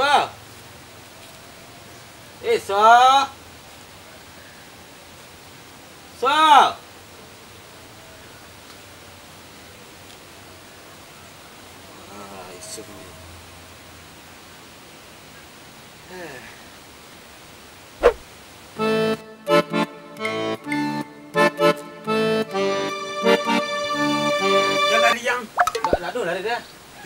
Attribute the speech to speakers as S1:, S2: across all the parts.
S1: So. So. So. Isu ni.
S2: Jangan lari yang.
S1: Tak ada lari dia.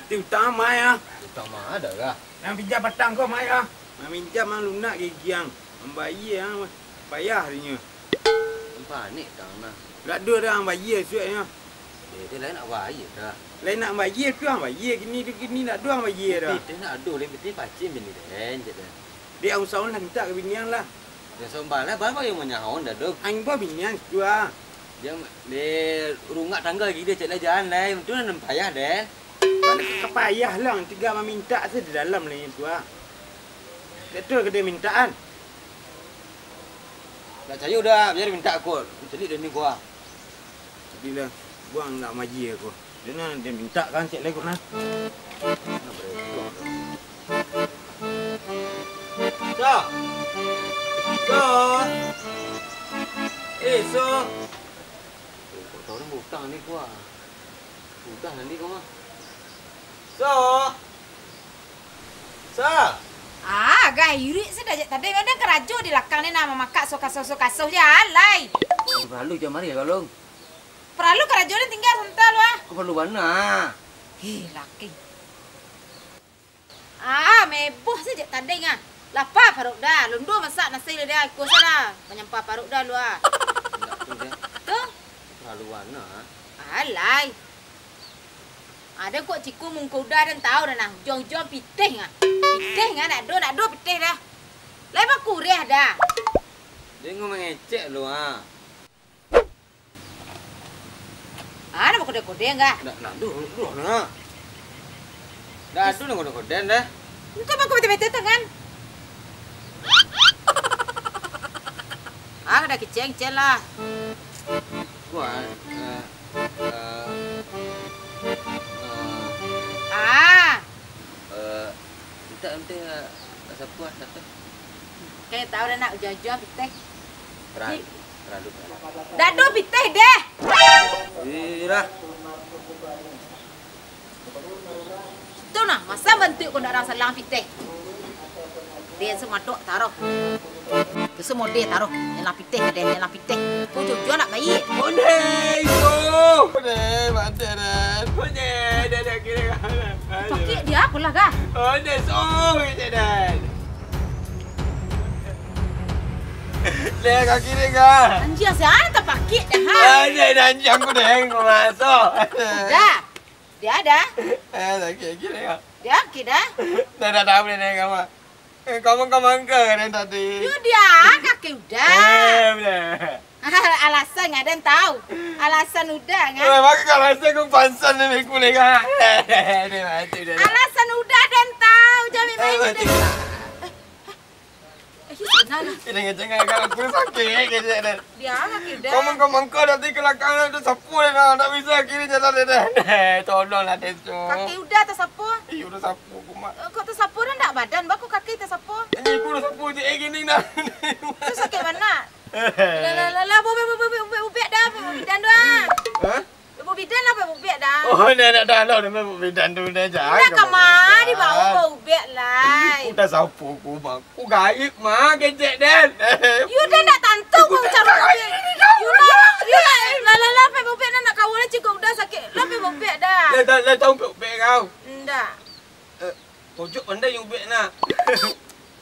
S2: Itu utama ya.
S1: Utama ada kah?
S2: Yang pinjam batang kau mai ya. Yang pinjam yang lunak gigi yang. Membayi yang payah harinya.
S1: Panik kang nah.
S2: Tak ada dah yang bayi suatnya.
S1: Dia lain nak bayi dah.
S2: Lain nak bayi tu yang bayi gini nak dua yang bayi dah.
S1: Dia nak adu lain betul pacim bini den je dah.
S2: Dia usahon lah minta ke binian lah.
S1: Dia sombal lah baru yang menyahon dah dok.
S2: Aing bawa binian dua.
S1: Dia rungak tangga lagi dia cek lah jalan lain. Betul nak payah den.
S2: Kan kepayah lah tiga meminta saya di dalam lah yang dua. Betul ke dia mintaan?
S1: Tak percaya dah, biar minta aku. Celik dia ni gua.
S2: Bila buang nak maji aku. Dia minta kan cek lagi nak.
S1: So. So. So. Kau tahu ni hutang ni gua. Hutang nanti kau mah. So. So.
S3: Gay yurik sudah je tadi mana kerajo di lakang ni nama makak so kasuh je alai.
S1: Perlu je mari kalau.
S3: Perlu kerajo ni tinggal sental wah.
S1: Kau perlu mana?
S3: Laki. Meboh saja tadi ngah. Lapa paruk dah, lundu masak nasi dia aku sana. Menyampa paruk dah lu ah. Tu?
S1: Perlu mana?
S3: Alai. Ada kok ciku mungkuda dan tahu dah nah. Jong-jong pitih ngah. Pitih ngah nak do pitih dah. Lepas kureh dah.
S1: Dia ngomong ngecek lu ah.
S3: Ada mau kode-kode enggak?
S1: Nak dulu nak. Dah tu nak kode dah.
S3: Itu mau bete-bete tangan. Ada keceng-ceng lah.
S1: Gua minta siapa satu.
S3: Kayak tahu dah nak jauh-jauh pitih.
S1: Terlalu.
S3: Dado pitih deh.
S1: Ira.
S3: Tu nah, masa bentuk kau nak orang selang pitih. Dia semua dok taruh. Tu semua dia taruh. Yang pitih ke dia, yang pitih. Tu jauh-jauh nak bayi.
S1: Onde itu. Onde mati dah. Onde dah kira.
S3: Pakik dia apalah kah?
S1: Onde so je dah. Leh kaki ni kah?
S3: Anjir siapa tak pakik dah ha?
S1: Anjir aku dah masuk.
S3: Dah. Dia ada.
S1: Sakit kira kah?
S3: Dia akid dah.
S1: Dah tahu ni kamu. Kamu ke kan tadi?
S3: You dia kaki udah.
S1: Benar.
S3: Alasan nggak ada yang tahu. Alasan udah kan?
S1: Maka kalau saya kau pansan ni aku ni kah?
S3: Alasan udah ada yang tahu. Jangan main udah.
S1: Ini ngecengah kalau aku sakit kerja dah.
S3: Dia kaki dah.
S1: Kamu ke nanti kelakang tu sapu dah. Tak bisa kiri jalan dah. Tolonglah desu.
S3: Kaki udah tersapu.
S1: Iya udah sapu aku mak.
S3: Kok tersapu dah tak badan? Baku kaki tersapu.
S1: Ini aku udah sapu je gini dah.
S3: Tu sakit mana? Lah, bubek dah, bidan dah.
S1: Hah?
S3: Bidan lah, bubek dah.
S1: Oh, nak dah lah nama bidan tu dah jangan.
S3: Nak kamar di bawah bubek lah.
S1: Udah sapu aku mak. Aku gaib mak kecek dan.
S3: You dah nak tantu kau cara bubek. You lah, bubek nak kawal cikgu udah sakit. Lah bubek dah.
S1: Dah tahu bubek kau.
S3: Ndak.
S1: Pojok pandai yang bubek nak.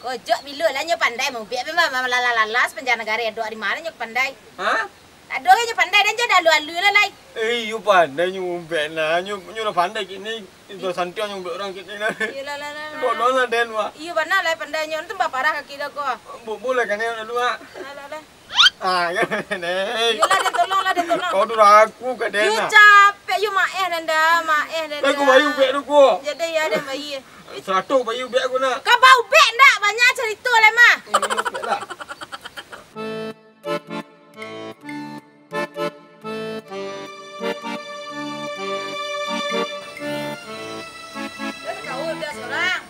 S3: Kojok bila lah nyo pandai bubek memang lalas penjara negara ada di mana nyo pandai.
S1: Ha?
S3: Ada nyo pandai dan jo dah alu-alu lah lai.
S1: You pandai yang bubek nak. You dah pandai kini. Itu santai yang bubek orang kini nak.
S3: Iyalah.
S1: Tolonglah den wah.
S3: Iya benar lah pandai nyo tu parah kaki dah ko.
S1: Boleh kan yang dulu ah.
S3: Lah.
S1: Kan ni.
S3: Iyalah dia tolong.
S1: Kau tu aku ke den.
S3: You capek you maeh nanda.
S1: Aku bayu bubek tu ko.
S3: Jadi ya ada bayi.
S1: 100 bayu bubek aku nak.
S3: Kau bau bek ndak banyak cerita lah mah.
S1: Bubek lah.
S3: Kau udah seorang.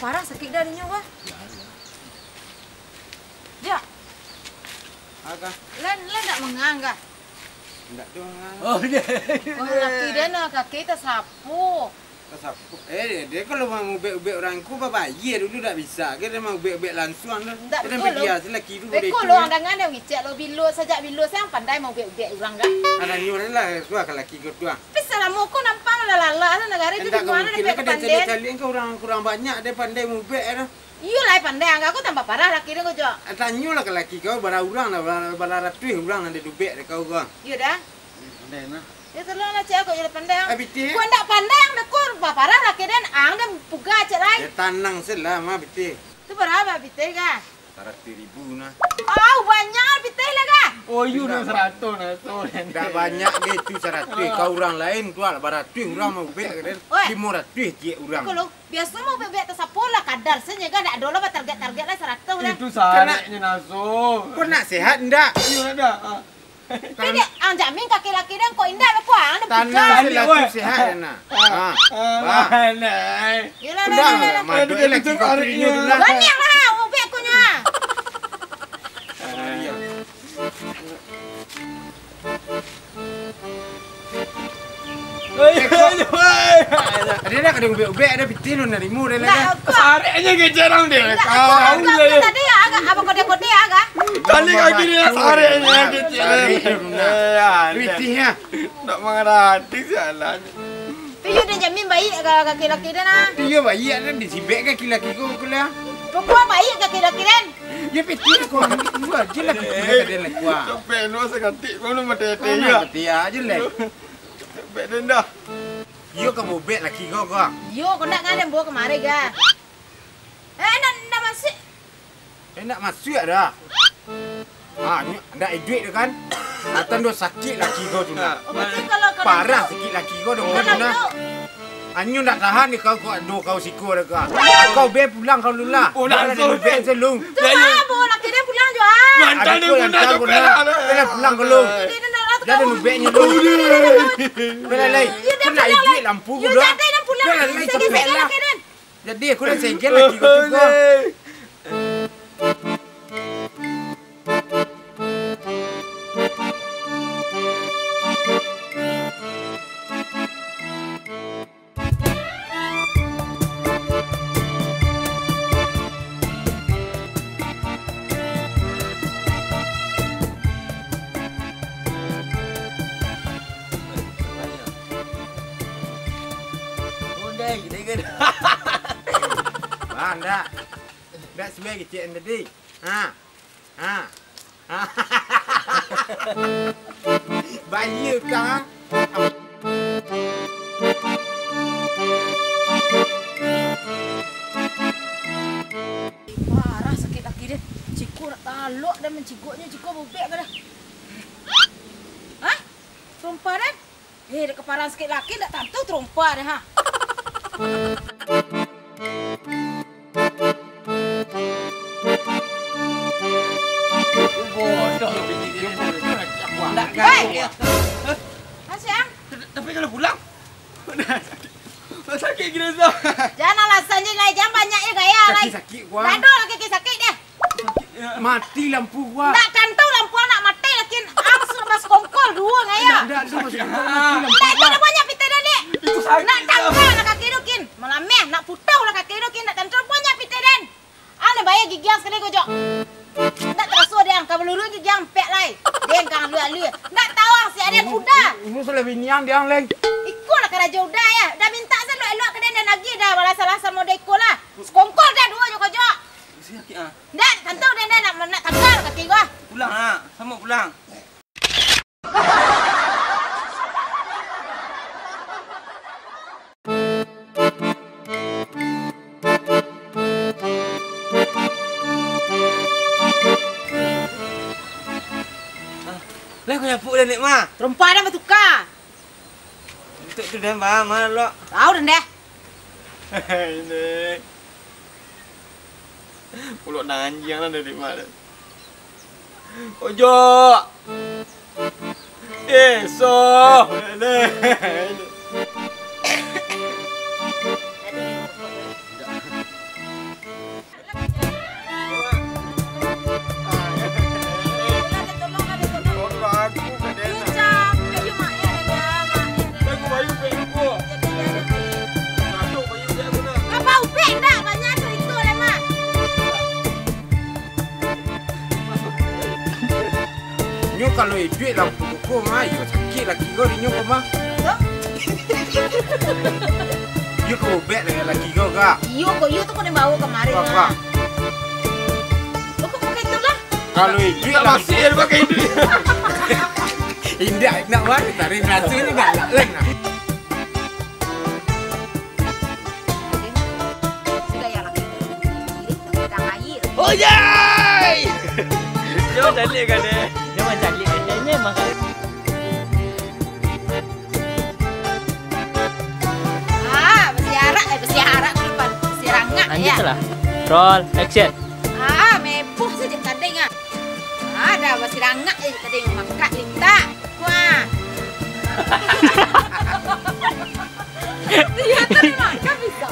S3: parah sakit dah dia wah. Ya.
S2: Agak.
S3: Len tak menganggah.
S2: Enggak dong.
S1: Oh, dia.
S3: Oh, laki dia nak kaki tak sapu.
S2: Kesapu. Dia kalau mau ubek-ubek orangku bayi dulu tak bisa. Dia mau ubek-ubek langsung dah.
S3: Tak
S2: Dia
S3: betul
S2: biasa lagi tu.
S3: Betul lo andangan dia ngicek lo bilu sajak bilu saya pandai mau ubek-ubek orang kan.
S2: Ada nyuruh lah tu kalau laki kau tu.
S3: Bisa lah muka nampak lala negara itu di mana dia pandai.
S2: Kalian kau kurang banyak dia pandai ubek dah.
S3: Iya lah pandai angga aku tambah parah laki dia kau jo.
S2: Tanya lah ke laki kau bara orang lah bara ratus orang nanti ubek kau kau.
S3: Iya dah.
S2: Pandai nah.
S3: Ya terlalu lah cek kau jadi pandai.
S2: Abiti.
S3: Kau ndak pandai ang dekur parah laki dia ang dia puga cek lai.
S2: Dia tanang selama abiti.
S3: Itu berapa bitai ka?
S2: 100,000 nah.
S3: Oh banyak bitai lah ka?
S1: Oh, you dah 100 nah. So,
S2: Dah banyak gitu 100. Kau orang lain tu lah baratus orang mau ubek kan. 500 je orang.
S3: Kalau biasa mau bebek tersapola kadar saja kan ndak dola target-target lah 100 lah.
S1: itu saraknya naso.
S2: Kau nak sehat ndak?
S1: You ada.
S3: Ini ang jamin kaki laki dia kau indah aku ang dia puga.
S2: Tanah selatu sehat nak.
S1: Mana?
S3: Yalah
S2: Dah
S3: lah.
S2: madu lagi kau punya dulu.
S3: Banyak lah ubek aku nya.
S2: Ada nak kena ubek-ubek ada pitin lu narimu dah lah.
S3: Ndak aku.
S1: Saraknya kejarang dia.
S3: Kau tadi agak apa kode-kode agak.
S1: Kali kaki dia saraknya kejarang.
S2: Pitihnya.
S1: Tak mengerti jalan.
S3: Piyu dia jamin baik kaki laki dia nah.
S2: Dia bayi ada di sibek kaki laki kau kuliah.
S3: Pokok baik kaki laki dia.
S2: Ya pitin kau dua je lah kaki dia lagi kuah.
S1: Sampai nu sekantik kau nu mati
S2: Kau nak peti aja lah.
S1: Sampai dah.
S2: Yo kamu ubek laki kau kau.
S3: Yo kau nak ngada bawa kemari ga. Nak masuk.
S2: Nak masuk dah. Ni ada duit tu kan? Atau dah sakit laki kau tu nak.
S3: Oh betul kalau
S2: Parah sakit laki kau dah kan nak. Anyu nak tahan ni kau kau siku dah kau. Kau be pulang kau dulu lah.
S1: Oh nak
S2: be selung.
S3: tu mah bawa laki dia pulang jo ah.
S1: Mantan dia pun dah sampai
S2: Bela pulang kau lu. Dah ada nubeknya lu. Bela lagi. Kau nak duit lampu kau dah.
S3: Jadi dia pulang.
S2: Bela lagi cepet lah.
S3: Laki dia.
S2: Jadi aku dah sengkel laki kau tu kau. Anda. Dah semua kecil tadi. Bayi utang.
S3: Parah sakit laki dia. Ciku nak taluk dan mencikuknya ciku bubek ke dah. Hah? Terompa dah? Dia keparan sikit laki tak tentu terompa dah ha.
S1: bodoh.
S2: Tak
S3: Hei!
S2: gaduh.
S3: Asyam,
S1: Tapi kalau pulang, sakit gila sah.
S3: jangan alasannya lah, jangan banyaknya gaya lah.
S2: Sakit gua.
S3: Gaduh lagi sakit dia.
S2: Mati lampu gua.
S3: Tak tentu lampu anak mati lagi langsung mas kongkol dua gaya.
S2: Dah masuk mati lampu.
S3: Tak itu dah banyak pita dah dek.
S1: Itu sakit.
S3: Nak tangkal nak kaki dukin. Malah meh nak putau lah kaki dukin. Nak tentu banyak pita dan. Ane bayar gigiang sekali kojok. Tak terasa dia ang kabeluru gigiang pek lai. Dia kang lu. Tak tahu si ada kuda.
S2: Ini sudah binian dia leng.
S3: Ikut lah kerja udah ya. Dah minta saya elok ke dan lagi dah salah mau dia ikut lah. Sekongkol dah dua je kojok.
S1: Sakit ah.
S3: Tak tentu dia nak tangkal kaki gua.
S1: Pulang ah, sama pulang. Lah kau nyapuk dah nek mah.
S3: Terompa dah bertukar.
S1: Untuk tu dah mana lo.
S3: Tahu dah deh.
S1: Ini. Pulut anjing lah dari mana. Ojo. So.
S2: Nyo kalau duit lah buku mah, yo sakit laki kau ni nyo kau mah. Yo kau bet dengan laki kau kak.
S3: Yo tu kau bawa kemarin
S2: Kak.
S3: lah. Kau pakai tu lah.
S2: Kalau duit lah masih ada pakai duit. Indah nak mana tarik rasa ni nak lain nak.
S3: Sudah ya laki. Ini tak air.
S4: Oh yay! Jangan cantik kan deh. Jangan cantik kan deh. Memang kan.
S3: Bersiarak tu depan. Bersiarangat ya.
S4: Lanjut lah. Roll, action.
S3: Mepuh saja kadang ah. Dah bersiarangat kadang makat linta. Wah. Ternyata memang kan bisa.